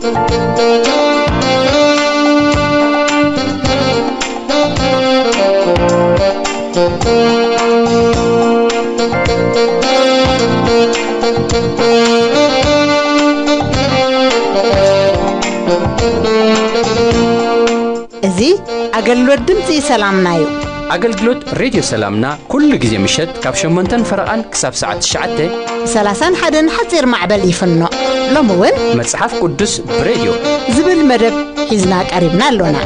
እዚህ አገልግሎት ድምጽ ሰላምናዩ አገልግሎት ሬዲዮ ሰላምና ኩሉ ጊዜ ምሽት ካብ 8 ፈረቃን ክሳብ ሰዓት 9 31 ሓፂር ማዕበል ይፍኖ ሎምውን መጽሐፍ ቅዱስ ብሬዲዮ ዝብል መደብ ሒዝና ቀሪብና ኣለና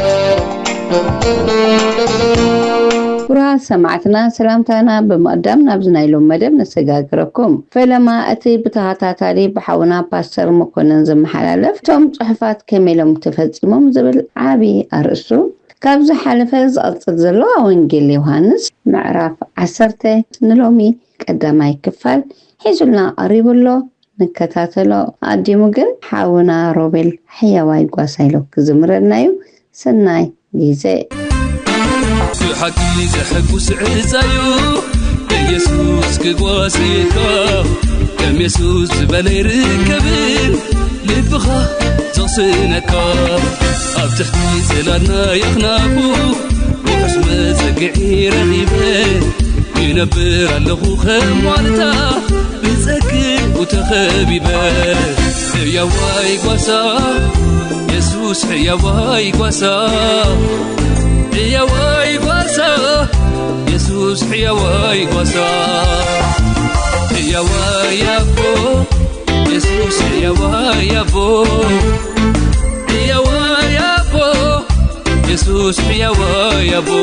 ورا سمعتنا سلامتنا بمقدم نبزنا يلوم مدب نسجاكركم فلما أتي بتعاطى بحونا باستر مكونن زم حلالف توم صحفات كميلهم تفزمهم زبل عابي أرسو كابز حلفز أتصدلوا وإنجيل يوحنس معرف عسرته نلومي قدما يكفل حيزلنا قريب له نكتاتلو أدي مجن حاونا روبل حيواي قواسيلو كزمرنايو سناي جيزي حكي زحبوس عزايو يسوس كقواسيكا كم يسوس بلي ركبين لبخا تصينكا أبتحتي زلالنا يخنابو وحشم زقعي رغيبين ينبر اللغو خموالتا بزكي وتخبيبين يا واي قواسا يسوس يا واي قواسا يا واي قواسا يسوس يا واي قواسا يا واي ابو يسوس يا واي ابو يا واي ابو يسوس يا واي ابو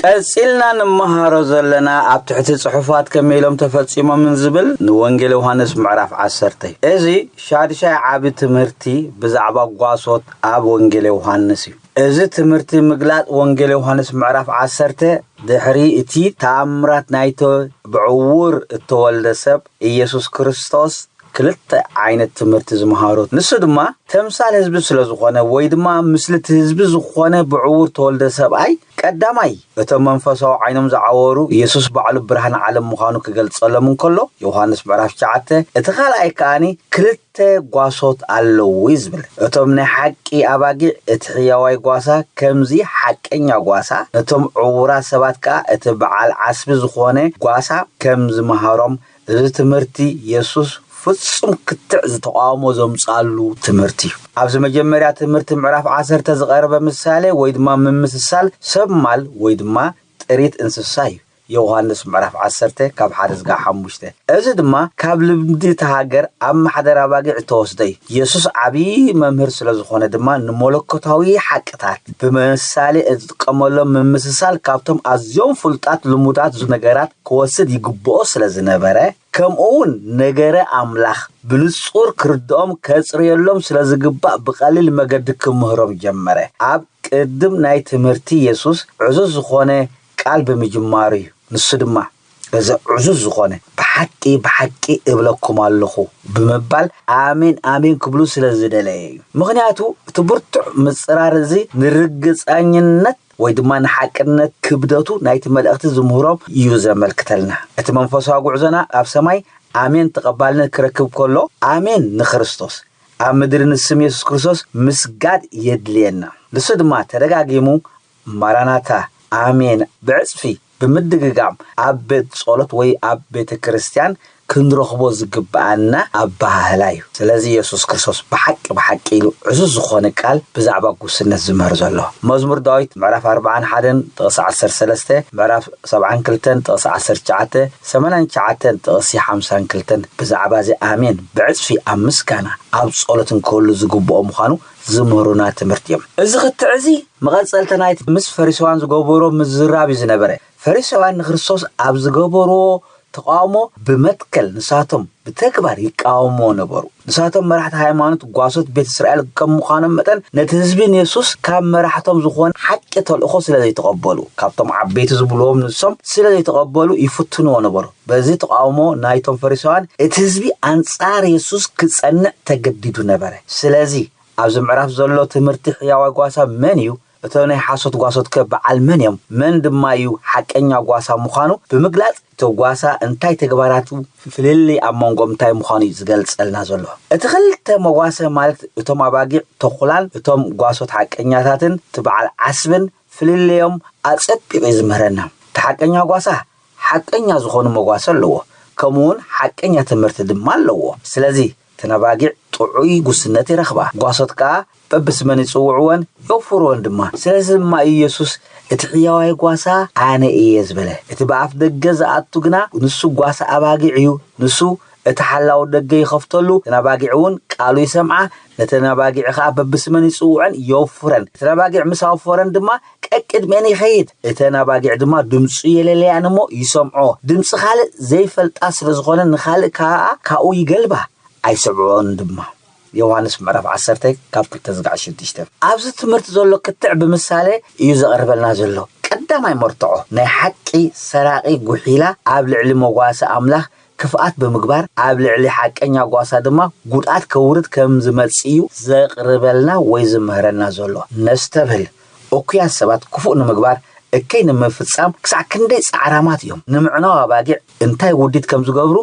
قصيلنا نمهارو زلنا ابتحت صحفات كميلهم تفصيمو من زبل وانجيل يوحنس معرف 10 ازي شادشا عابي تمرتي بزعبا قواسوت اب وانجيل يوحنس ازي تمرتي مغلات وانجيل يوحنس معرف 10 دحري اتي تامرات نايتو بعور التولد سب يسوع كريستوس كلت عينت تمرت زمهاروت نسو دما تمثال حزب سلازخونه وي دما مسلت حزب زخونه بعور تولد سباي قداماي بتو منفسو عينم زعورو يسوع بعل برهان عالم مخانو كغلصلم كله يوحنس معرف 9 اتخالاي كاني كلت غواسوت አለው ይዝብል እቶም ነሐቂ አባጊ እትሕያዋይ ጓሳ ከምዚ ሐቀኛ ጓሳ እቶም ዕውራ ሰባት ካ እትበዓል ዓስብ ዝኾነ ጓሳ ከምዝ መሃሮም እዚ ትምህርቲ ኢየሱስ ፍጹም ክትዕ ዝተቃውሞ ዘምጻሉ ትምህርቲ ኣብዚ መጀመርያ ትምህርቲ ምዕራፍ 10 ዝቀርበ ምሳሌ ወይ ድማ ምምስሳል ሰብማል ወይ ድማ ጥሪት እንስሳይ ዮሐንስ ምዕራፍ 10 ካብ 1 እስከ 5 እዚ ድማ ካብ ልምዲ ተሃገር ኣብ ማሕደር አባጊዕ ተወስደይ ኢየሱስ ዓቢ መምህር ስለዝኾነ ድማ ንመለኮታዊ ሓቅታት ብምሳሌ እዝጥቀመሎም ምምስሳል ካብቶም ኣዝዮም ፍልጣት ልሙዳት ነገራት ክወስድ ይግብኦ ስለዝነበረ ከምኡን ነገረ አምላኽ ብልጹር ክርዶም ከጽርየሎም ስለዝግባእ ብቀሊል መገድ ክምህሮም ጀመረ ኣብ ቅድም ናይ ትምህርቲ ኢየሱስ ዕዙዝ ዝኾነ ቃል በመጀመሪ ንስድማ እዚ ዕዙዝ ዝኾነ በሐቂ እብለኩም ኣለኹ በመባል አሜን አሜን ክብሉ ስለዝደለየ ምክንያቱ ትብርቱ ምጽራር እዚ ንርግጻኝነት ወይ ድማ ንሐቅነት ክብደቱ ናይቲ መልእክቲ ዝምህሮም እዩ ዘመልክተልና እቲ መንፈሳዊ ጉዕዞና ኣብ ሰማይ አሜን ተቀባልነት ክረክብ ከሎ አሜን ንክርስቶስ ኣብ ምድር ንስም ኢየሱስ ክርስቶስ ምስጋድ የድልየና ንስድማ ተደጋጊሙ ማራናታ አሜን بعصفي بمدغغام ابيت صلوت وي ابيت كريستيان كنرخبو زغبانا اباهلاي ስለዚህ ኢየሱስ ክርስቶስ በሐቅ ኢሉ ዕዙዝ ዝኾነ ቃል ብዛዕባ ጉስነት ዝመር ዘሎ መዝሙር ዳዊት ምዕራፍ 41 ጥቅስ 13 ምዕራፍ 72 ጥቅስ 19 89 ጥቅስ 52 ብዛዕባ ዚ አሜን بعصفي አምስካና ኣብ ጸሎትን ኮሉ ዝግብኦ ምዃኑ ዝምሩና ትምህርት እዮም እዚ ክትዕዚ መቀጸልተናይት ምስ ፈሪሳውያን ዝገበሮ ምዝራብ ዝነበረ ፈሪሳውያን ክርስቶስ ኣብ ዝገበሮ ተቃውሞ በመትከል ንሳቶም በተግባር ይቃወሙ ነበሩ ንሳቶም መራሕቲ ሃይማኖት ጓሶት ቤተ እስራኤል ከም ምዃኖም መጠን ነቲ ህዝቢ ኢየሱስ ካብ መራሕቶም ዝኾነ ሐቂ ተልእኾ ስለዘይተቀበሉ ካብቶም ዓበይቲ ዝብልዎም ንሶም ስለዘይተቀበሉ ይፍትኑ ነበሩ በዚ ተቃውሞ ናይቶም ፈሪሳውያን እቲ ህዝቢ አንጻር ኢየሱስ ክጸንዕ ተገዲዱ ነበረ ስለዚህ ኣብዚ ምዕራፍ ዘሎ ትምህርቲ ሕያዋይ ጓሳ መን እዩ እተናይ ሓሶት ጓሶት ከበዓልመንዮም መን ድማዩ ሓቀኛ ጓሳ ምዃኑ ብምግላጽ ተጓሳ እንታይ ተግባራቱ ፍልሊ ኣመንጎም እንታይ ምዃኑ ዝገልጸልና ዘሎ እቲ ክልተ መጓሰ ማለት እቶም ኣባጊዕ ተኹላን እቶም ጓሶት ሓቀኛታትን ትበዓል ዓስብን ፍልልዮም ኣጸቢቑ ዝምህረና ተሓቀኛ ጓሳ ሓቀኛ ዝኾኑ መጓሰ ኣለዎ ከምኡውን ሓቀኛ ትምህርቲ ድማ ኣለዎ ስለዚ ተናባጊዕ ጥዑይ ጉስነት ይረኽባ ጓሶት ከዓ በብስመን ይጽውዕዎን ይወፍርዎን ድማ ስለዚ ድማ ኢየሱስ እቲ ሕያዋይ ጓሳ ኣነ እየ ዝበለ እቲ በኣፍ ደገ ዝኣቱ ግና ንሱ ጓሳ ኣባጊዕ እዩ ንሱ እቲ ሓላው ደገ ይኸፍተሉ ተናባጊዕ እውን ቃሉ ይሰምዓ ነተናባጊዕ ከዓ በብስመን ይጽውዕን ይወፍረን ተናባጊዕ ምስ ኣወፈረን ድማ ቀቅድሜን ይኸይድ እተናባጊዕ ድማ ድምፁ የለለያን እሞ ይሰምዖ ድምፂ ካልእ ዘይፈልጣ ስለ ዝኾነ ንኻልእ ከዓ ካብኡ ይገልባ ኣይሰምዖን ድማ ዮሐንስ ምዕራፍ 10 ካብ 2-6 ኣብዚ ትምህርቲ ዘሎ ክትዕ ብምሳሌ እዩ ዘቕርበልና ዘሎ ቀዳማይ መርትዖ ናይ ሓቂ ሰራቂ ጉሒላ ኣብ ልዕሊ መጓሰ ኣምላኽ ክፍኣት ብምግባር ኣብ ልዕሊ ሓቀኛ ጓሳ ድማ ጉድኣት ከውርድ ከም ዝመጽዩ ዘቕርበልና ወይ ዝምህረና ዘሎ ነስተብል ኦኩያ ሰባት ክፉእ ንምግባር እከይ ንምፍጻም ክሳዕ ክንደይ ጻዕራማት እዮም ንምዕናው ኣባጊዕ እንታይ ውዲት ከም ዝገብሩ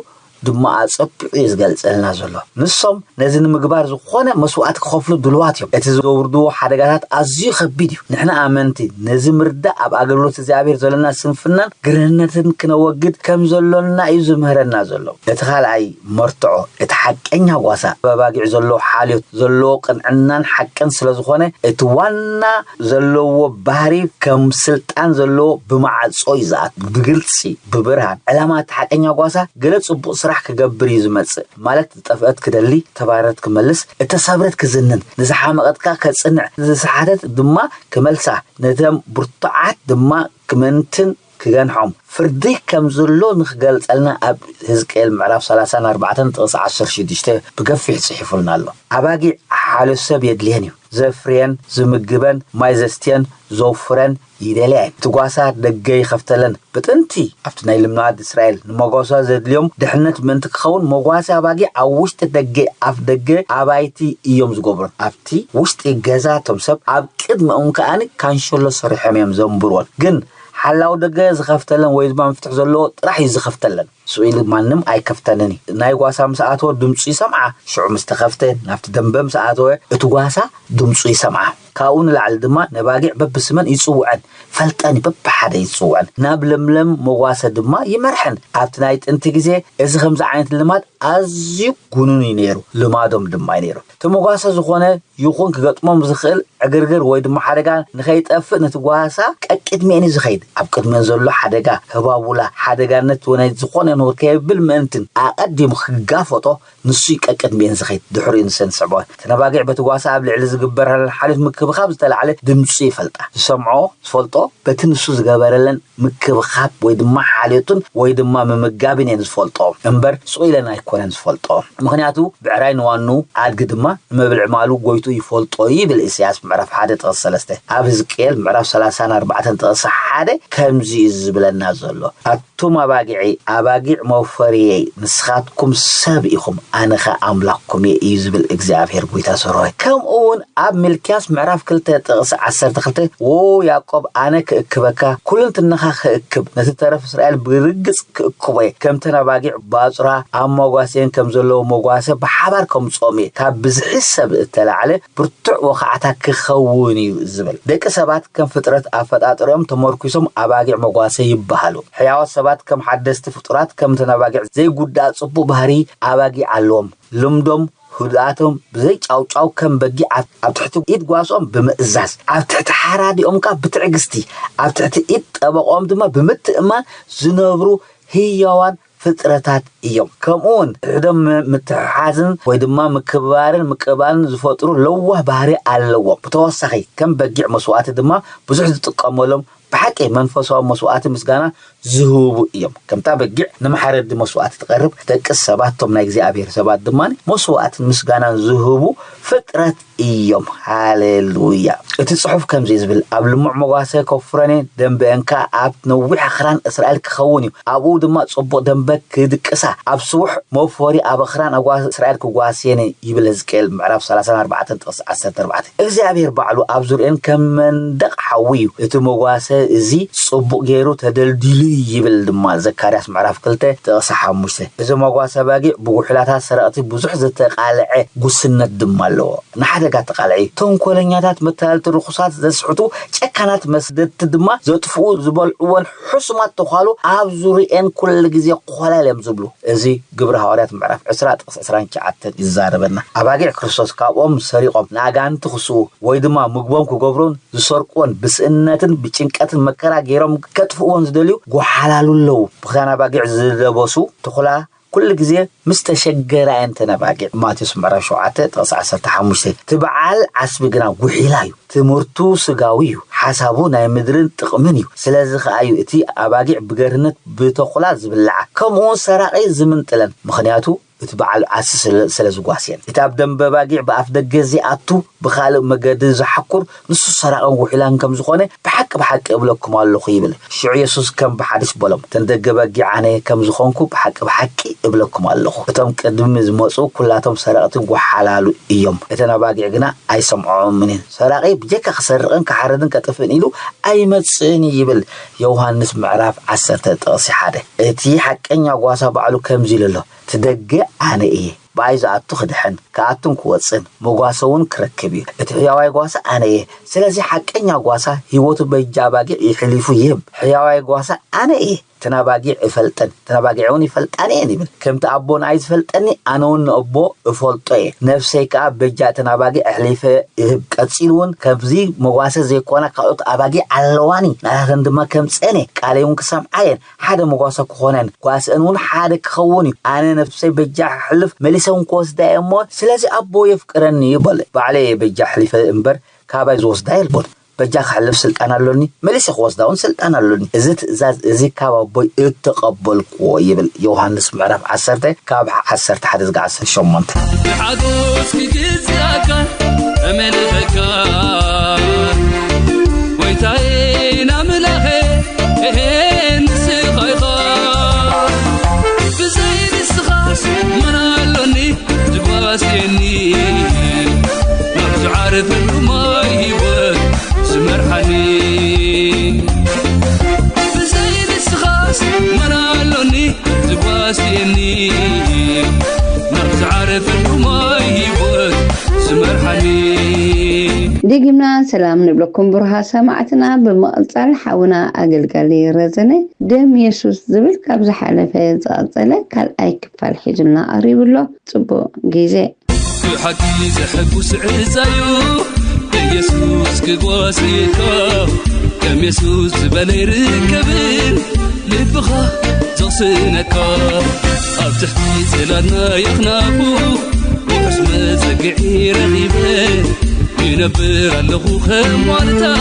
ድማ ኣጸቢቑ ዝገልጸልና ዘሎ ንሶም ነዚ ንምግባር ዝኾነ መስዋዕት ክኸፍሉ ድልዋት እዮም እቲ ዝገብርዎ ሓደጋታት ኣዝዩ ከቢድ እዩ ንሕና ኣመንቲ ነዚ ምርዳእ ኣብ ኣገልግሎት እግዚአብሔር ዘለና ስንፍናን ግርህነትን ክነወግድ ከም ዘሎና እዩ ዝምህረና ዘሎ እቲ ካልኣይ መርትዖ እቲ ሓቀኛ ጓሳ ኣባጊዕ ዘሎ ሓልዮት ዘሎ ቅንዕናን ሓቅን ስለ ዝኾነ እቲ ዋና ዘለዎ ባህሪ ከም ስልጣን ዘሎ ብማዕጾ ይዛት ብግልጺ ብብርሃን ዕላማ ሓቀኛ ጓሳ ገለ ጽቡቕ ስራሕ ክገብር ይዝመጽእ ማለት ጠፍአት ክደሊ ተባረት ክመልስ እተሰብረት ክዝንን ንዝሓመቐትካ ከጽንዕ ዝሰሓተት ድማ ክመልሳ ነተም ብርቱዓት ድማ ክመንትን ክገንሖም ፍርዲ ከም ዘሎ ንኽገልጸልና ኣብ ሕዝቅኤል ምዕራፍ 34:16 ብገፊሕ ጽሒፉልና ኣሎ ኣባጊዕ ሓልዮ ሰብ የድልየን እዩ ዘፍርየን ዝምግበን ማይ ዘስትየን ዘወፍረን ይደልየን ትጓሳ ደገ ይኸፍተለን ብጥንቲ ኣብቲ ናይ ልምናድ እስራኤል ንመጓሳ ዘድልዮም ድሕነት ምንቲ ክኸውን መጓሳ ኣባጊዕ ኣብ ውሽጢ ደገ ኣፍ ደገ ኣባይቲ እዮም ዝገብሩን ኣብቲ ውሽጢ ገዛቶም ሰብ ኣብ ቅድሚኦም ከኣኒ ካንሸሎ ሰሪሖም እዮም ዘንብርዎን ግን ሓላው ደገ ዝኸፍተለን ወይ ድማ መፍትሕ ዘለዎ ጥራሕ ይዝኸፍተለን سؤال مانم أي كفتنني ناي قاسا مساعته دمسي سمعة شو مستخفته نفت دمبم مساعته اتقاسا دمسي سمعة كاون العلدما نباقع ببسمن يسوعن فلتاني بب حدا يسوعن نابلملم مقاسا دما يمرحن عبتنايت انت جزي إذا خمس عينت اللمات أزيو قنوني نيرو لمادهم دما نيرو تمقاسا زخونه يخون كقطمم زخيل عقرقر ويد محرقان نخيط أفق نتقاسا كأكد ميني زخيد عبقد منزلو حدقا هبابولا حدقا نتوني زخونه نور كيبل منتن أقدم خقافته نسيك أكد مين زخيد دحرين سن سعبان تنباقع بتقاسا قبل علز قبرها الحالف مكبخاب زتلا عليه دمسي فلتا سمعو فلطو بتنسو زقبرلن مكبخاب ويدما حاليتون ويدما ممقابين ينزفلطو انبر سويلنا يكون ينزفلطو مخنياتو بعراين وانو عاد قدما مبالعمالو قويتو يفلطوي بالإسياس معرف حادة تغسلسته عبزكيل معرف 34 تغسل حادة كمزي الزبلنا زلو أتوما باقعي أباقع موفريي نسخاتكم سابقكم أنا خا أملاككم يزبل إجزاء قويتا سروي كم أون أب ملكياس معرف كلتا تغسل عسر تخلته وو يعقوب أنا كبكا كل تنخا كب نتتعرف إسرائيل برقص كوي كم تنا باقع باصرة أم مواسين كم زلو مواسة بحبركم صومي كابز حسب تلعله برتع وقعتها كخوني زبل ديك سبات كم فترة أفتات ريم تمركزهم أباقع مواسة يبهلو حياة سبات كم حدثت فترات كم تنا باقع زي قدات صبو بهري أباقع علوم لمدم هداتهم بزي أو كم بجي أبتحتو إيد قاسهم بمئزاز أبتحت حرادي أمك بتعجستي أبتحت إيد أبقام دما بمتأمة زنبرو هيوان فترات يوم كمون دم متحازن ويدما مكبارن زفطرو لوه بهري على لوه بتوسخي كم بجي مسوات دما بزحد تقاملهم بحكي منفسوا مسوات مسجانا ዝሁቡ እዮም ከምታ በጊዕ ንማሕረድ መስዋዕት ተቀርብ ደቅስ ሰባቶም ናይ እግዚአብሔር ሰባት ድማን መስዋዕት ምስጋና ዝሁቡ ፍጥረት እዮም ሃሌሉያ እቲ ጽሑፍ ከም ዝብል ኣብ ልሙዕ መጓሰ ከፍረኔ ደንበንካ ኣብ ነዊሕ ኣኽራን እስራኤል ክኸውን እዩ ኣብኡ ድማ ጽቡቕ ደንበ ክድቅሳ ኣብ ስውሕ መፎሪ ኣብ ኣኽራን ኣጓስ እስራኤል ክጓስየነ ይብል ሕዝቅኤል ምዕራፍ 34 ጥቅስ 14 እግዚአብሔር ባዕሉ ኣብ ዙርኤን ከም መንደቕ ሓዊ እዩ እቲ መጓሰ እዚ ጽቡቕ ገይሩ ተደልዲሉ ይብል ድማ ዘካርያስ ምዕራፍ 2 ጥቅስ 5 እዚ መጓሰ ባጊዕ ብጉሕላታት ሰረቕቲ ብዙሕ ዝተቃልዐ ጉስነት ድማ ኣለዎ ንሓደ ተቃልዒ ተንኮለኛታት መታልት ርኹሳት ዘስሕቱ ጨካናት መስደት ድማ ዘጥፍኡ ዝበልዑን ሕሱማት ተኻሉ ኣብ ዙርኤን ኩሉ ግዜ ቆላለም ዝብሉ እዚ ግብረ ሐዋርያት ምዕራፍ 10 ጥቅስ 29 ይዛረበና ኣባጊዕ ክርስቶስ ካብኦም ሰሪቆም ናጋንቲ ክስኡ ወይ ድማ ምግቦም ክገብሩን ዝሰርቁን ብስእነትን ብጭንቀትን መከራ ገይሮም ከጥፍኡን ዝደልዩ ጎሓላሉለው ብኽዳና ባጊዕ ዝለበሱ ተኹላ كل جزء مستشجر أنت نباقي ماتيوس مرة شوعته تقص 15 تبعال عصب جنا وحيلايو تمرتو سجاويو حسابونا يمدرن تقمنيو سلازخ أيو إتي أباقي بجرنت بتقلاز بالله كم هو سرقي زمن تلن مخنياتو تبعال عسس سلازقواسين كتاب دم بباقي بأفضل جزئاتو بخالق مجد زحكر نص سرقة وحيلان كم زخانة بحق قبلكم الله خيبل شو يسوس كم بحدث بلم تندق باقي عنه كم زخانكو بحق قبلكم الله تم قدم زموسو كلاتهم سرقة وحلالو يوم إتنا باقي عنا أي سمعون منين سرقة بجك خسرقن كحردن كتفن إلو أي متسيني يبل يوحنس معرف 10 تقصي حدا إتي حق إن يقواسا بعلو كم زيل الله تدق أنا إيه بايز أتخدحن كأتم كواتسن مقاسون كركبي الحياة قاسا أنا إيه سلازي حق إن يقواسا هيوتو بيجاباقي يحلفو يهم حياة قاسا أنا إيه تناباقي فلتن تناباقيعوني فلتاني كم تأبون عايز فلتاني أنون أبو فلطي نفسي كأب بجاء تناباقي أحليفة كتسيلون كبزي مقاسة زي كوانا كأوك أباقي علواني نحن دما كم سنة كاليون كسام عين حدا مقاسة كونان كواس أنون حدا كخوني أنا نفسي بجاء حلف مليسون كواس دائمون سلازي أبو يفكرني يبالي بعلي بجاء حليفة إمبر كابا يزوز دايل بود بجاء خلف سلطان اللوني مليس خواص داون سلطان اللوني إزي كابا بوي اتقبل قويبل يوحنس معرف 10 كابا 10 حدث قاسة شمانت حدوث كيزاكا أمن فكار ويتاين أملاخي نسيخيخار بزين السخاص منا اللوني جباسيني نرجع عارف الماي مرحني بزين السخاص منالوني زباسيني نرجع عارف وما يبود سمرحني ديجمنا سلام نبلكم برها سمعتنا بمقصال حونا أقلقالي رزني دم يسوس زبل كابز حالفة زاطلة كالأي كفال حجمنا قريب الله تبو جيزي حكي زحب وسعزايو يسوس كقواسيكا كم يسوس بني ركبين لبخا جلسينكا أبتحكي زلادنا يخنابو وحسم زقعي رغيبين ينبر اللغو خموالتا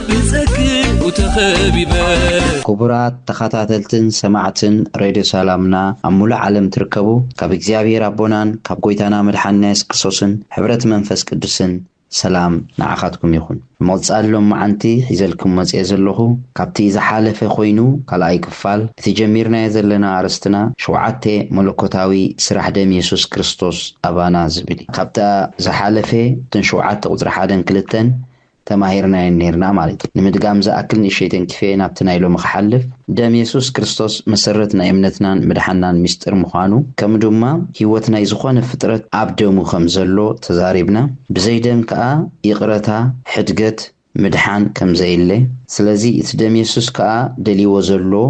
بزكي وتخبيبين كبرات تخاتاتلتن سماعتن راديو سلامنا أمولا عالم تركبو كاب اكزيابير أبونان كاب قويتانا مدحناس قصصن حبرت منفس قدسن سلام نعاقاتكم يخون موصالهم معنتي حيزلكم مزيز اللهو كابتي إذا حالفة خوينو كالاي كفال تجميرنا يزلنا عرستنا شوعاتي ملكوتاوي سرح دم يسوس كريستوس أبانا زبلي كابتا إذا حالفة تنشوعات وزر حادن كلتن تماهيرنا ينيرنا مالك نمدقام زاكل نشيتن كفين ابتنايلو مخحلف دم يسوس كريستوس مسرتنا يمنتنا مدحنان مستر مخانو كمدوما هيوتنا يزخون فترة عبدو مخمزلو تزاريبنا بزيدم كا يقرتا حدقت مدحان كمزيلي سلازي اتدم يسوس كا دلي وزلو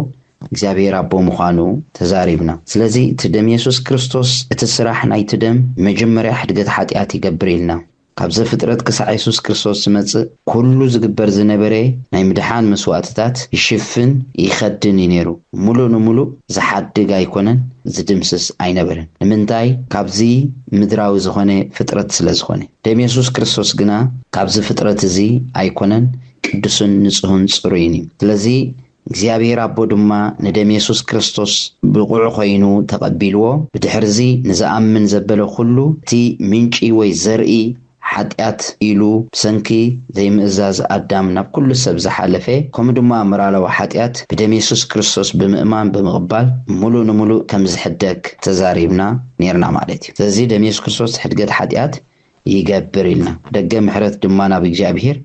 እግዚአብሔር አቦ መዃኑ ተዛሪብና ስለዚህ اتدم يسوس كريستوس اتسراح نايتدم مجمريا حدقت حاتيات يقبريلنا كابز فترة كسع يسوس كريستوس سمت كل زجبر زنبري نايم دحان مسواتات يشفن يخدن ينيرو مولو زحد دقا يكونن زدمسس عينبرن منتاي كابزي مدراوي زخوني فترة سلازخوني دم يسوس كريستوس جنا كابز فترة زي أيكونن قدسن نصهن صرويني لذي እግዚአብሔር አቦ ድማ ንደም ኢየሱስ ክርስቶስ ብቁዕ ኮይኑ ተቀቢልዎ ብድሕርዚ ንዝኣምን ዘበለ ኩሉ እቲ ምንጪ ወይ ዘርኢ ሓጢአት ኢሉ ብሰንኪ ዘይምእዛዝ ኣዳም ናብ ኩሉ ሰብ ዝሓለፈ ከምኡ ድማ ምራላዊ ሓጢአት ብደም ኢየሱስ ክርስቶስ ብምእማን ብምቕባል ሙሉእ ንሙሉእ ከም ዝሕደግ ተዛሪብና ነርና ማለት እዩ። ስለዚ ደም ኢየሱስ ክርስቶስ ሕድገት ሓጢአት ይገብር ኢልና ደገ ምሕረት ድማ ናብ እግዚአብሔር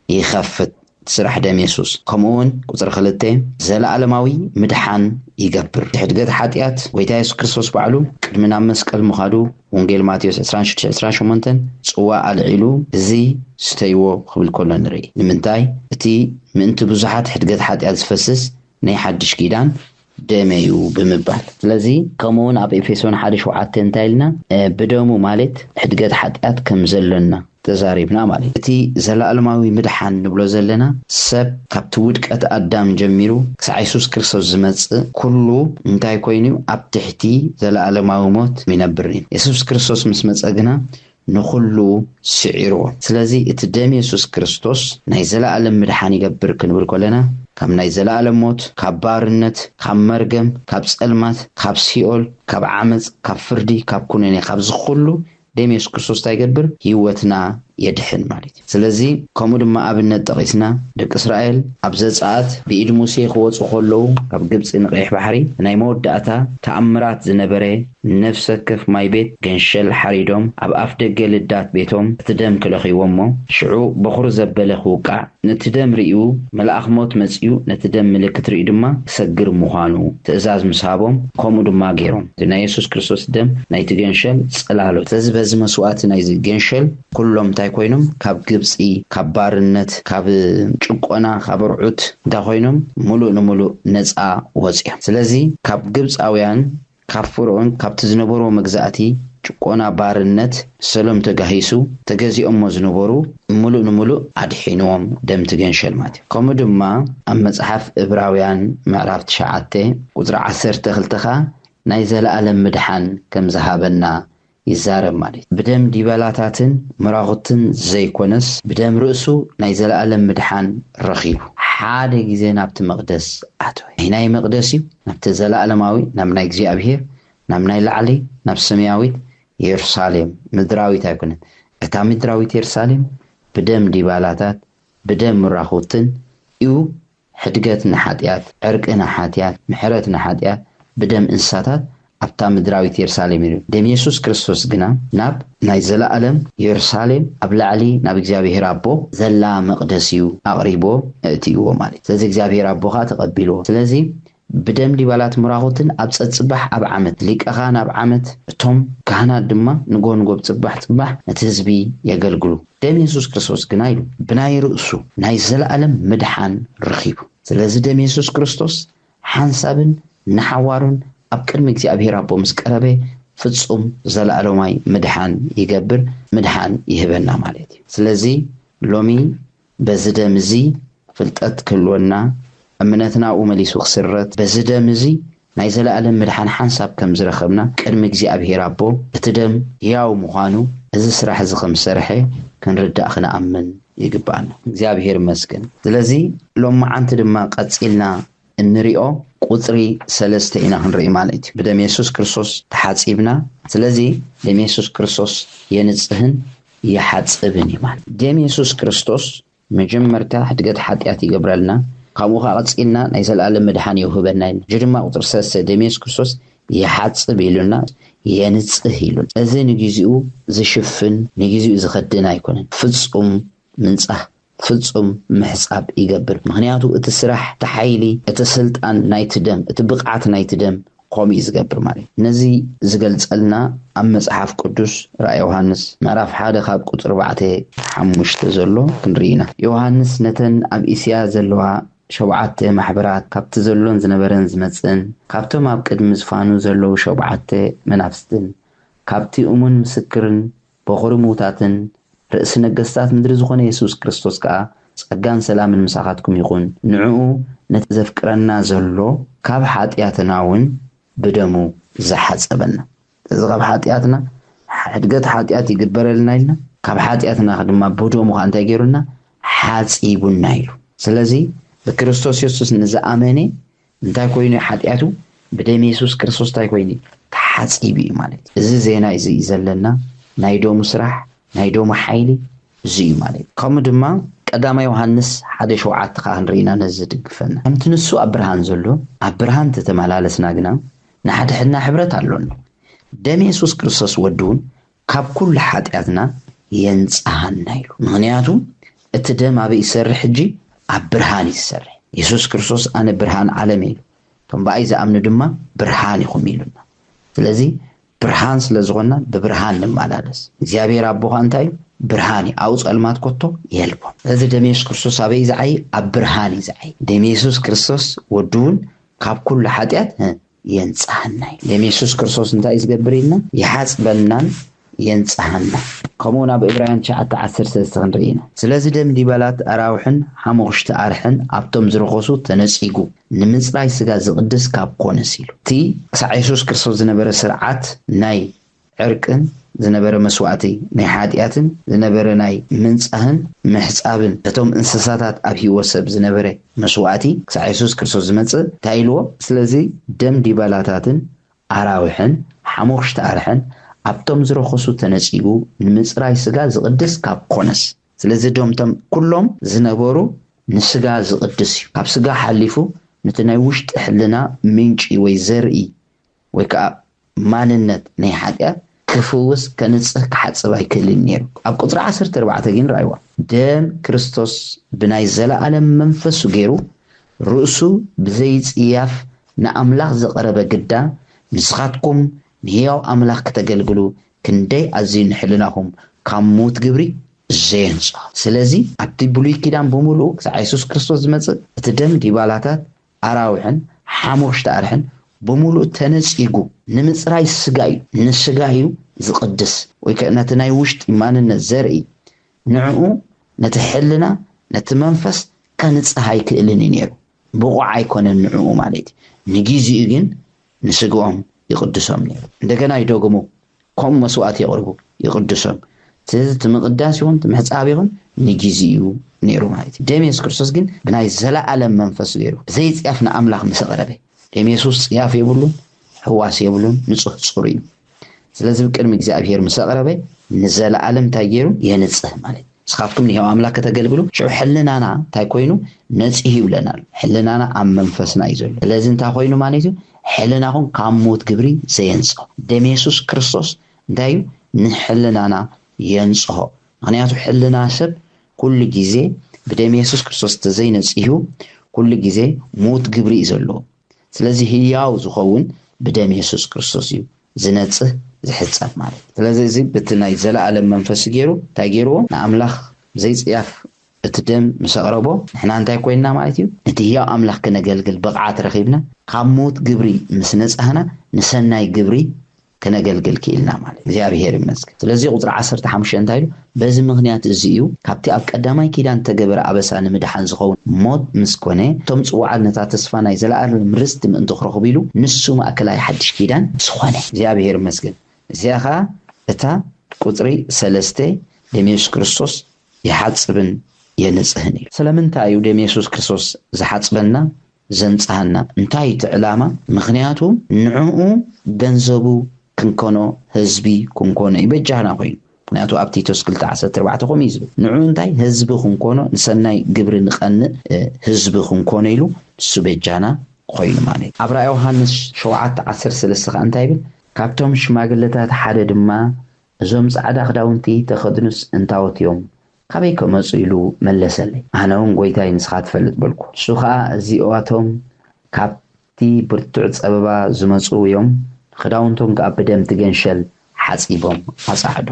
ይኸፍት ስራሕ ደም ኢየሱስ ከምኡውን ቁጥር 2 ዘለዓለማዊ ምድሓን ይገብር ሕድገት ሓጢአት ጎይታ ኢየሱስ ክርስቶስ ባዕሉ ቅድሚ ናብ መስቀል ምኻዱ ወንጌል ማቴዎስ 26:28 ጽዋ አልዒሉ እዚ ስተይዎ ክብል ኮሎ ንርኢ ንምንታይ እቲ ምእንቲ ብዙሓት ሕድገት ሓጢአት ዝፈስስ ናይ ሓድሽ ኪዳን ደመዩ ብምባል ስለዚ ከምኡውን ኣብ ኤፌሶን 1:7 እንታይ ኢልና ብደሙ ማለት ሕድገት ሓጢአት ከም ዘለና ተዛሪብና ማለት እቲ ዘለዓለማዊ ምድሓን ንብሎ ዘለና ሰብ ካብቲ ውድቀት ኣዳም ጀሚሩ ክሳብ ኢየሱስ ክርስቶስ ዝመጽእ ኩሉ እንታይ ኮይኑ ኣብ ትሕቲ ዘለዓለማዊ ሞት ይነብር ኢየሱስ ክርስቶስ ምስ መጸግና ንኹሉ ስዒርዎ ስለዚ እቲ ደም ኢየሱስ ክርስቶስ ናይ ዘለዓለም ምድሓን ይገብር ክንብል ኮለና ካብ ናይ ዘለዓለም ሞት ካብ ባርነት ካብ መርገም ካብ ጸልማት ካብ ሲኦል ካብ ዓመጽ ካብ ፍርዲ ካብ ኩነኔ ካብ ዝኹሉ ደም ኢየሱስ ክርስቶስ ታይገብር ህይወትና የድሕን ማለት እዩ። ስለዚ ከምኡ ድማ ኣብነት ጠቂስና ደቂ እስራኤል ኣብ ዘጸአት ብኢድ ሙሴ ክወጹ ከለዉ ካብ ግብጽ ንቀይሕ ባሕሪ ናይ መወዳእታ ተኣምራት ዝነበረ ነፍሰ ከፍ ማይ ቤት ገንሸል ሓሪዶም ኣብ ኣፍ ደገ ልዳት ቤቶም እቲ ደም ክለኺዎሞ ሽዑ በኹር ዘበለ ክውቃዕ ነቲ ደም ርኢዩ መልኣኽ ሞት መጺኡ ነቲ ደም ምልክት ርኢዩ ድማ ክሰግር ምዃኑ ትእዛዝ ምሳቦም ከምኡ ድማ ገይሮም ናይ ኢየሱስ ክርስቶስ ደም ናይቲ ገንሸል ጽላሎት ስለዚ በዚ መስዋዕቲ ናይ ገንሸል ኩሎም ኮይኖም ካብ ግብጽ ካብ ባርነት ካብ ጭቆና ካብ ርዑት እንታይ ኮይኖም ሙሉእ ንሙሉእ ነፃ ወጽኦም ስለዚ ካብ ግብጻውያን ካብ ፍርዖን ካብቲ ዝነበሩ መግዛእቲ ጭቆና ባርነት ሰሎም ተጋሂሱ ተገዚኦም ዝነበሩ ሙሉእ ንሙሉእ ኣድሒኖም ደም ትገንሸል ማለት ከምኡ ድማ ኣብ መጽሓፍ ዕብራውያን ምዕራፍ 9 ቁጥሪ 12 ናይ ዘለዓለም ምድሓን ከም ዝሃበና ይዛረብ ማለት ብደም ዲባላታትን ምራቁትን ዘይኮነስ ብደም ርእሱ ናይ ዘለዓለም ምድሓን ረኺቡ ሓደ ግዜ ናብቲ መቅደስ ኣተወ ናይ መቅደስ ናብቲ ዘለዓለማዊ ናብ ናይ እግዚአብሔር ናብ ናይ ላዕሊ ናብ ሰማያዊት ኢየሩሳሌም ምድራዊት ኣይኮነን እታ ምድራዊት ኢየሩሳሌም ብደም ዲባላታት ብደም ምራቁትን እዩ ሕድገት ንሓጢአት ዕርቅ ንሓጢአት ምሕረት ንሓጢአት ብደም እንስሳታት ኣብታ ምድራዊት ኢየሩሳሌም እዩ ደም ኢየሱስ ክርስቶስ ግና ናብ ናይ ዘለዓለም ኢየሩሳሌም ኣብ ላዕሊ ናብ እግዚአብሔር አቦ ዘላ መቅደስ እዩ ኣቅሪቦ እትይዎ ማለት ስለዚ እግዚአብሔር አቦኻ ተቀቢልዎ ስለዚ ብደም ዲባላት ምራቁትን ኣብ ጽባሕ ኣብ ዓመት ሊቀኻ ናብ ዓመት እቶም ካህናት ድማ ንጎንጎ ጽባሕ ነቲ ህዝቢ የገልግሉ ደም ኢየሱስ ክርስቶስ ግና ኢሉ ብናይ ርእሱ ናይ ዘለዓለም ምድሓን ረኺቡ ስለዚ ደም ኢየሱስ ክርስቶስ ሓንሳብን ንሓዋሩን ኣብ ቅድሚ እግዚአብሔር አቦ ምስ ቀረበ ፍጹም ዘለዓለማዊ ምድሓን ይገብር ምድሓን ይህበና ማለት እዩ ስለዚ ሎሚ በዚ ደም እዚ ፍልጠት ክልወና እምነትና መሊሱ ክስረት በዚ ደም እዚ ናይ ዘለዓለም ምድሓን ሓንሳብ ከም ዝረኸብና ቅድሚ እግዚአብሔር አቦ እቲ ደም ያው ምዃኑ እዚ ስራሕ እዚ ከም ዝሰርሐ ክንርዳእ ክነኣምን ይግባአና እግዚአብሔር ይመስገን ስለዚ ሎሚ ዓንቲ ድማ ቀፂልና እንሪኦ ቁጥሪ 3 ኢና ክንርኢ ማለት እዩ ብደም ኢየሱስ ክርስቶስ ተሓጺብና ስለዚ ደም ኢየሱስ ክርስቶስ የንጽህን ይሓጽብን ይማል ደም ኢየሱስ ክርስቶስ መጀመርታ ሕድገት ሓጢአት ይገብረልና ካብኡ ቀፂልና ናይ ዘለዓለም ምድሓን ይውህበና ጅድማ ቁጥሪ 3 ደም ኢየሱስ ክርስቶስ ይሓጽብ ኢሉና የንጽህ ኢሉን እዚ ንግዚኡ ዝሽፍን ንግዚኡ ዝኸድን ኣይኮነን ፍጹም ምንጻህ ፍጹም ምሕጻብ ይገብር ምክንያቱ እቲ ስራሕ ተሓይሊ እቲ ስልጣን ናይቲ ደም እቲ ብቕዓት ናይቲ ደም ከምኡ ዝገብር ማለት ነዚ ዝገልጸልና ኣብ መጽሓፍ ቅዱስ ራእይ ዮሐንስ ምዕራፍ 1 ካብ ቁጥሪ 4-5 ዘሎ ክንርኢና ዮሐንስ ነተን ኣብ እስያ ዘለዋ 7 ማሕበራት ካብቲ ዘሎን ዝነበረን ዝመጽን ካብቶም ኣብ ቅድሚ ዝፋኑ ዘለዉ 7 መናፍስትን ካብቲ እሙን ምስክርን በኹሪ ሙታትን ርእስ ነገስታት ምድሪ ዝኾነ ኢየሱስ ክርስቶስ ከዓ ጸጋን ሰላምን ምሳኻትኩም ይኹን ንዕኡ ነቲ ዘፍቅረና ዘሎ ካብ ሓጢአትናውን ብደሙ ዝሓጸበና እዚ ካብ ሓጢአትና ሕድገት ሓጢአት ይግበረልና ኢልና ካብ ሓጢአትና ድማ ብደሙ እንታይ ገይሩና ሓጺቡና ኢሉ ስለዚ بكريستوس يسوس نزأمني انتاي كويني حدياتو بدم يسوس كريستوس تاي كويني تحصيبي مالت إذا زينا إذا يزلنا نايدو مسرح نايدو محايلي زي مالت كم دما قدام يوحنس حدا شوعات خانرينا نزدقفنا هم تنسو أبرهان زلو أبرهان تتملالسنا جنا نحد حدنا حبرت علون دم يسوس كريستوس ودون كاب كل حدياتنا ينصحنا يلو مغنياتو التدم أبي يسرح جي أبرهان يسرح يسوس كريستوس أنا برهان عالمي ثم بأيزا أمن دما برهان يخميلنا ስለዚህ ብርሃን ስለዝኾና በብርሃን ንማላለስ እግዚአብሔር አቦ አንታይ ብርሃን አው ጸልማት ኮቶ የልቦ ስለዚህ ደም ኢየሱስ ክርስቶስ አበይ ዘዓይ አብ ብርሃን ይዘዓይ ደም ኢየሱስ ክርስቶስ ወዱን ካብ ኩሉ ኃጢአት የንጻህናይ ደም ኢየሱስ ክርስቶስ እንታይ ይዝገብርልና ይሐጽበናን የንጻህና ከመሆና በዕብራውያን 9:10 ተንሪና ስለዚህ ደም ዲባላት አራውሕን ሓሞኽሽተ አርሕን ኣብቶም ዝረኾሱ ተነጺጉ ንምጽራይ ስጋ ዝቅድስ ካብ ኮነስ ኢሉ እቲ ክሳዕ ኢየሱስ ክርስቶስ ዝነበረ ስርዓት ናይ ዕርቅን ዝነበረ መስዋዕቲ ናይ ሓጢአትን ዝነበረ ናይ ምንጻህን ምሕጻብን እቶም እንስሳታት ኣብ ህይወት ሰብ ዝነበረ መስዋዕቲ ክሳዕ ኢየሱስ ክርስቶስ ዝመጽእ ታይልዎ ስለዚህ ደም ዲባላታትን አራውሕን ሓሞኽሽተ አርሕን ኣብቶም ዝረኾሱ ተነጺጉ ንምጽራይ ስጋ ዝቅድስ ካብ ኮነስ ስለዚህ ዶምቶም ኩሎም ዝነበሩ ንስጋ ዝቅድስ እዩ ካብ ስጋ ሓሊፉ ነቲ ናይ ውሽጢ ሕልና ምንጪ ወይ ዘርኢ ወይ ከዓ ማንነት ናይ ሓጢአት ክፍውስ ከንጽህ ክሓጽብ ኣይክእልን ነይሩ ኣብ ቁጥሪ 14 ግን ራእይዋ ደም ክርስቶስ ብናይ ዘለዓለም መንፈሱ ገይሩ ርእሱ ብዘይጽያፍ ንኣምላኽ ዘቐረበ ግዳ ንስኻትኩም ንሕያው ኣምላኽ ከተገልግሉ ክንደይ ኣዝዩ ንሕልናኹም ካብ ሞት ግብሪ ዘየንጽሖ ስለዚ ኣብቲ ብሉይ ኪዳን ብምሉእ ክሳዕ ኢየሱስ ክርስቶስ ዝመጽእ እቲ ደም ዲባላታት ኣራውሕን ሓሞኽሽተ አርሕን ብምሉእ ተነጺጉ ንምጽራይ ስጋ እዩ ንስጋ እዩ ዝቅድስ ወይ ከዓ ነቲ ናይ ውሽጢ ማንነት ዘርኢ ንዕኡ ነቲ ሕልና ነቲ መንፈስ ከንጽህ ኣይክእልን ነይሩ ብቑዕ ኣይኮነን ንዕኡ ማለት ንጊዜኡ ግን ንስግኦም يقدسهم نير እንደገና ይደግሙ ከም መስዋዕት يقربو يقدسهم ስለዚህ ትምቅዳስ ይሁን ትምሕጻብ ይሁን ንጊዜኡ ነይሩ ማለት ደም ኢየሱስ ክርስቶስ ግን ብናይ ዘለዓለም መንፈስ ገይሩ ዘይጽያፍና ኣምላኽ ምስቀረበ ደም ኢየሱስ ጽያፍ ይብሉን ሕዋስ ይብሉን ንጹህ ጽሩይ እዩ ስለዚህ ቅድሚ እግዚአብሔር ምስቀረበ ንዘለዓለም ታይገሩ የንጽህ ማለት ስኻፍኩም ንሕያው ኣምላኽ ከተገልግሉ ሽዑ ሕልናና ታይ ኮይኑ ነጽህ ይብለናል ሕልናና ኣብ መንፈስና እዩ ዘሎ ስለዚህ እንታይ ኮይኑ ማለት እዩ حلناهم كاموت جبري زينصه دم يسوع كريستوس دايو نحلنانا ينصه معناته حلنا سب كل جزء بدم يسوع كريستوس تزينصيو كل جزء موت جبري يزلو ስለዚህ ህያው ዝኸውን بدم يسوع كريستوس እዩ ዝነጽህ ዝሕጻፍ ማለት ስለዚህ በትናይ ዘለዓለም መንፈስ ገይሩ ታገይሩ ንኣምላኽ ዘይጽያፍ التدم مسقربو احنا انتي كوينا مالتيو نتيا املاح كنغلغل بقعات رخيبنا كاموت جبري مسنصحنا نسناي جبري كنغلغل كيلنا مالت እግዚአብሔር ይመስገን ስለዚህ ቁጥር 15 እንታይሉ በዚህ ምክንያት እዚዩ ካብቲ ኣብ ቀዳማይ ኪዳን ተገበረ አበሳን ምድሓን ዝኸውን ሞት ምስኮነ ቶም ጽዋዕነታ ተስፋናይ ዘለዓለም ርስት ምእንተ ክረኽቡ ኢሉ ንሱ ማእከላይ ሓድሽ ኪዳን ዝኾነ እግዚአብሔር ይመስገን እዚያኻ እታ ቁጥሪ 3 ኢየሱስ ክርስቶስ ይሓጽብን የንጽህን እዩ ስለምንታይ እዩ ደም ኢየሱስ ክርስቶስ ዝሓጽበና ዘንጽሃና እንታይ ትዕላማ ምክንያቱ ንዕኡ ገንዘቡ ክንኮኖ ህዝቢ ክንኮኖ ይበጃህና ኮይኑ ምክንያቱ ኣብ ቲቶስ 2:14 ኾም ይዝብ ንዕኡ እንታይ ህዝቢ ክንኮኖ ንሰናይ ግብሪ ንቐንእ ህዝቢ ክንኮኖ ኢሉ እሱ በጃህና ኮይኑ ማለት ኣብ ራእየ ዮሐንስ 7:13 እንታይ ይብል ካብቶም ሽማግለታት ሓደ ድማ እዞም ጻዕዳ ክዳውንቲ ተኸድኑስ እንታወትዮም ካበይ ከመጹ ኢሉ መለሰለይ ኣነውን ጎይታይ ንስኻት ፈልጥ በልኩ እሱ ከዓ እዚኣቶም ካብቲ ብርቱዕ ጸበባ ዝመጹ እዮም ክዳውንቶም ከዓ ብደም ትገንሸል ሓጺቦም ኣጻዕዶ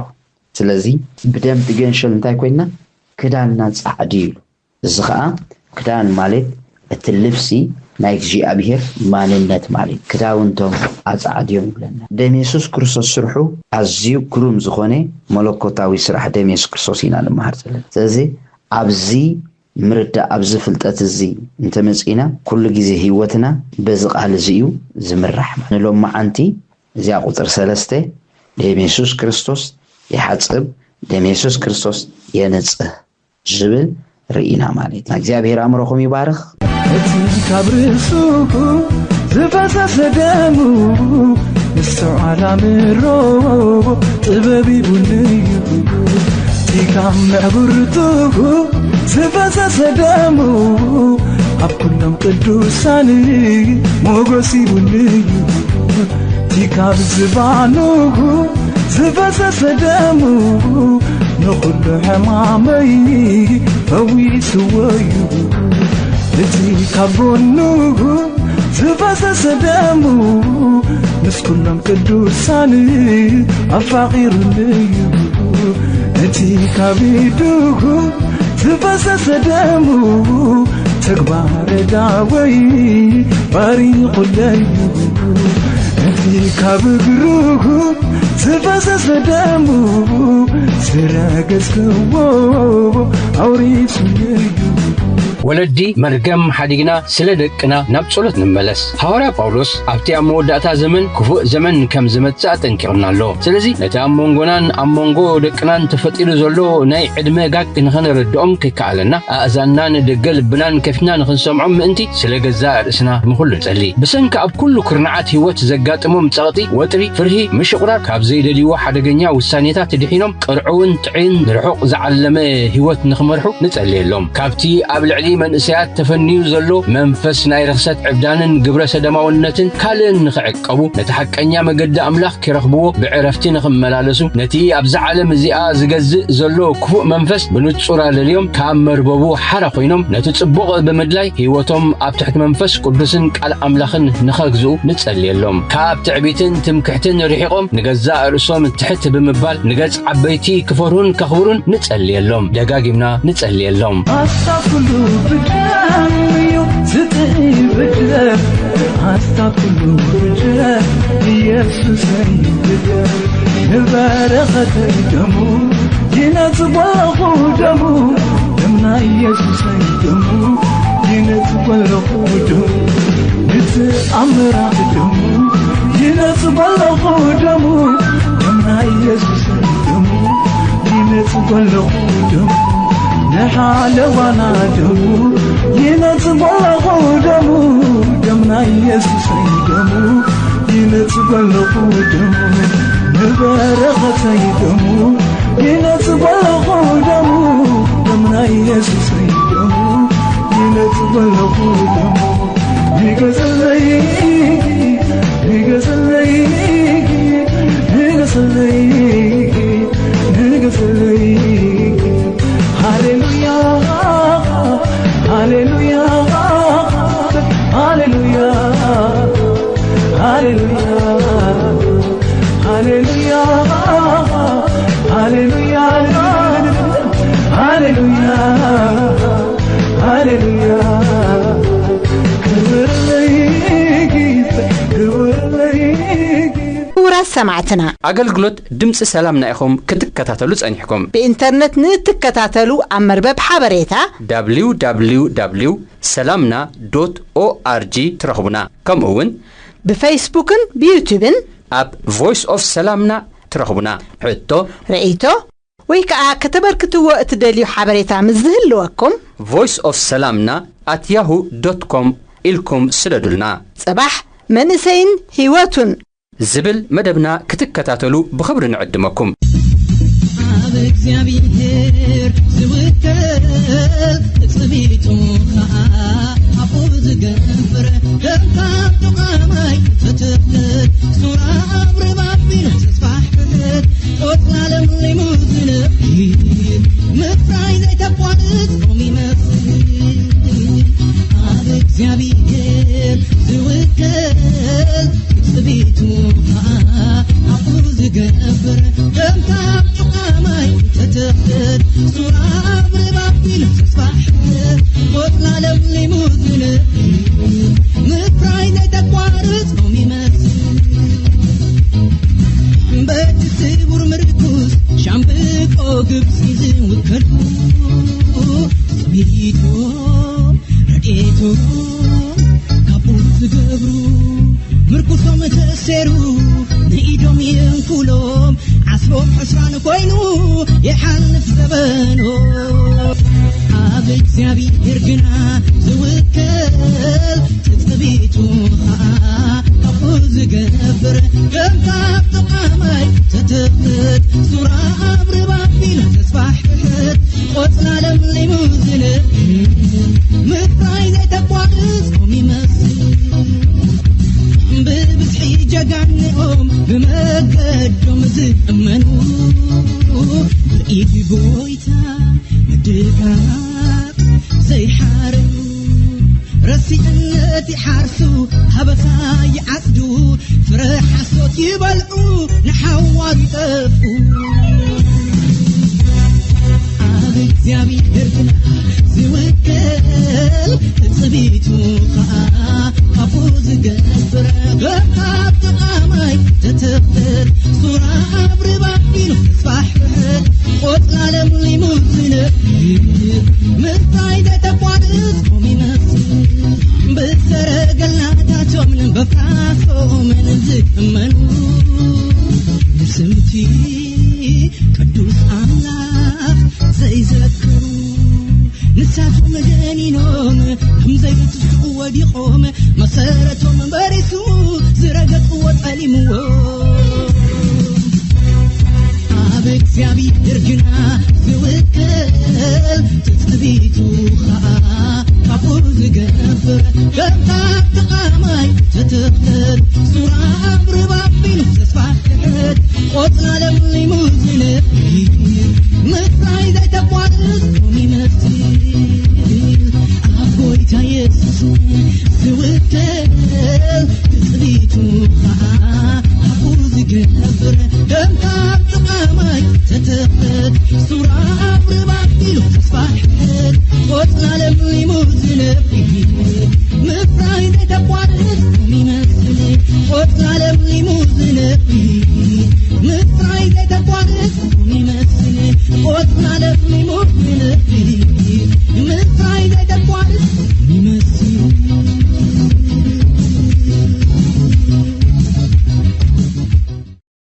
ስለዚ ብደም ትገንሸል እንታይ ኮይና ክዳንና ጻዕዲ ኢሉ እዚ ከዓ ክዳን ማለት እቲ ልብሲ ናይ እግዚአብሔር ማንነት ማለት ክዳውንቶም ኣጻዕዲዮም ይብለና ደም ኢየሱስ ክርስቶስ ስርሑ ኣዝዩ ግሩም ዝኾነ መለኮታዊ ስራሕ ደም ኢየሱስ ክርስቶስ ኢና ንመሃር ዘለና ስለዚ ኣብዚ ምርዳ ኣብዚ ፍልጠት እዚ እንተመጽኢና ኩሉ ግዜ ህይወትና በዚ ቃል እዚ እዩ ዝምራሕ ንሎም ማዓንቲ እዚኣ ቁጥር 3 ደም ኢየሱስ ክርስቶስ ይሓጽብ ደም ኢየሱስ ክርስቶስ የነጽህ ዝብል رئينا مالتنا እግዚአብሔር አምሮኩም ይባርክ كابرسو زفاس دمو السعال مرو طببي بنيو تيكام معبرتو زفاس دمو أبكلهم قدوساني موغسي بنيو تيكام زبانو زفاس دمو نخل حمامي فوي سويو لتي كابونو زفاس دمو نسكنهم قدوساني أفاقير ليو لتي كابيدو زفاس دمو تكبار داوي بريق ليو لتي كابقرو زفاس دمو سراقس كوو أوريس ليو ولدي مرقم حديقنا سلدقنا نبصلت نملس حوارا باولوس ابتي اموداتا زمن كفو زمن كم زمت تنكرنا له سلازي نتا امونغونان امونغو دقنان تفطيرو زلو ناي عدمه غاق نخنردوم ككالنا اذاننا ندقل بنان كفنا نخنسمعم انتي سلغزا رسنا مخل صلي بسنك اب كل كرنعات هيوت زغاطمم صقطي وطري فرهي مشقرا كاب زيدديو حدغنيا وسانيتا تدحينم قرعون طعين رحق زعلمه هيوت نخمرحو نصليلهم كابتي ابلعلي من اسيات تفنيو زلو منفس ناي رخصت عبدانن قبرة سدماونتن كالن نخعقبو نتحقنيا مقد املاخ كرخبو بعرفتي نخملالسو نتي ابزع علم زيا زغزء زلو كفو منفس بنصورا لليوم كامر بابو حرا خوينم نتتصبق بمدلاي هيوتهم اب تحت منفس قدسن قال املاخن نخغزو نصليلهم كاب تعبيتن تمكحتن ريحقهم نغزا رسوم تحت بمبال نغز عبيتي كفرون كخبرون نصليلهم دغاغيمنا نصليلهم بدايو زتي بدر حتى كل وجه يسوس يبدر نبارخت دمو ينتبلغ دمو دمنا يسوس دمو ينتبلغ دمو نتأمر دمو ينتبلغ دمو دمنا يسوس دمو ينتبلغ دمو نحال وانا دمو ينتبلغ دمو دمنا يسوس دمو ينتبلغ دمو نبارغت دمو ينتبلغ دمو دمنا يسوس دمو ينتبلغ دمو يغسلي يغسلي يغسلي يغسلي Hallelujah, hallelujah, hallelujah, hallelujah, hallelujah, hallelujah, hallelujah, hallelujah. سمعتنا أقلقلت دمس سلامنا إخوم كتكتاتلو صنحكم بإنترنت نتكتاتلو أمرباب حبريتا www.salamna.org ترخبنا كم أون بفيسبوكن بيوتيوبن أب Voice of Salamna ترخبنا حتى رأيتو ويكا كتبركتو وقت داليو حبريتا مزهلوكم Voice of Salamna@yahoo.com إلكم سلدلنا صباح منسين هيواتن زبل مدبنا كتكتاتلو بخبر نعدمكم እግዚአብሔር ግና ዝውከል ትጽቢቱ ዝገብር ገምታብ ጥቃማይ ተተፍት ሱራ አብርባቢል ተስፋሕት ቆጽላለም ሊሙዝን ምፍራይ ዘይተቋርጽ ቆም ይመስል ብብስሒ ጀጋንኦም ብመገዶም ዝእመኑ ብኢድ ጎይታ ምድቃቅ ዘይሓርዩ ረሲዕነት ይሓርሱ ሃበኻ ይዓጽዱ ፍረ ሓሶት ይበልዑ ንሓዋር ይጠፍኡ ኣብ እግዚአብሔር ግና ዝውከል ትጽቢቱ ከዓ ካፉ ዝገብር ገባብ ተቃማይ ተተፍር ሱራ አብርባቢሉ ተስፋሕት ቆጽላለም ሊሙዝን ምርታይ ዘይተቋርጽ ቆም ይመስል በሰረገላታቸው ምን በፍራሶም ዝእመኑ ንስምቲ ቅዱስ አምላክ ዘይዘክሩ ንሳቱ መገኒኖም ከምዘይትስኡ ወዲቆም መሰረቶም በሪሱ ዝረገጥዎ ጸሊምዎ ኣብ እግዚአብሔር ግና ዝውከል ትጽቢቱ ከዓ ካፉ ዝገብር ገምታብ ተቃማይ ተተኽት ሱራ አብርባቢሉ ተስፋሕት ቆጽላለም ሊሙዝን ምፍራይ ዘይተቋርጽ ቆም ይመስል ኣብ ጎይታ ኢየሱስ ዝውከል ትጽቢቱ ከዓ ካፉ ዝገብር ገምታብ ተቃማይ ተተኽት ሱራ አብርባቢሉ ተስፋሕት ቆጽላለም